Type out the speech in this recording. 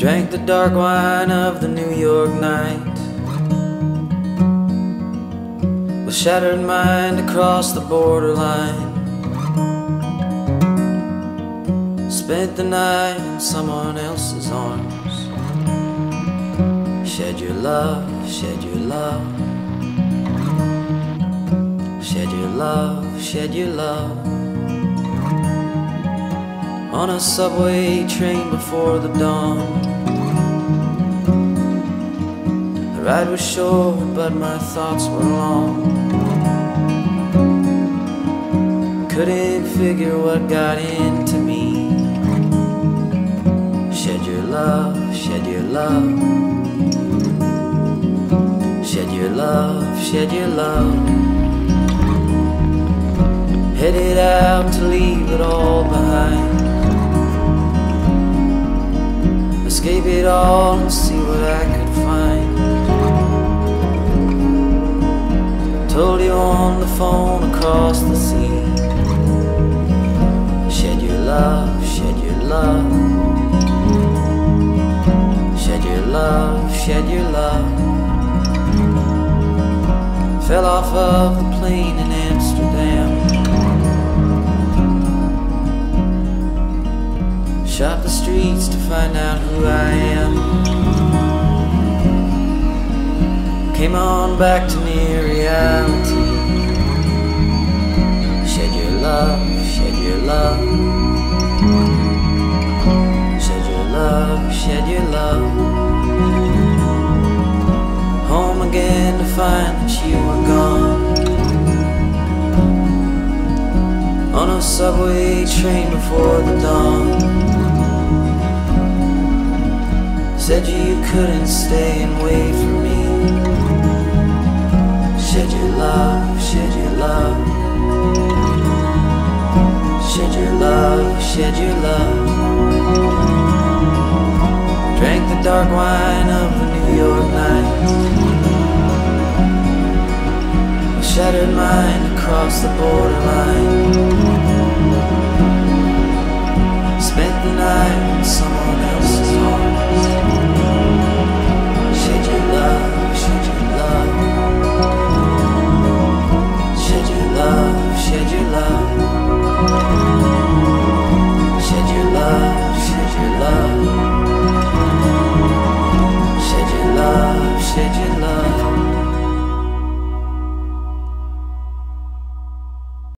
Drank the dark wine of the New York night, with shattered mind across the borderline. Spent the night in someone else's arms. Shed your love, shed your love, shed your love, shed your love. On a subway train before the dawn. The ride was short, but my thoughts were long. Couldn't figure what got into me. Shed your love, shed your love, shed your love, shed your love. Headed out to leave it all behind. Escape it all and see what I could find. Told you on the phone across the sea. Shed your love, shed your love, shed your love, shed your love. Fell off of the plane in Amsterdam. Shot the streets to find out who I am. Came on back to near reality. Shed your love, shed your love, shed your love, shed your love. Home again to find that you were gone. On a subway train before the dawn. Said you couldn't stay and wait for me. Shed your love, shed your love, shed your love, shed your love. Drank the dark wine of the New York night. A shattered mind across the borderline.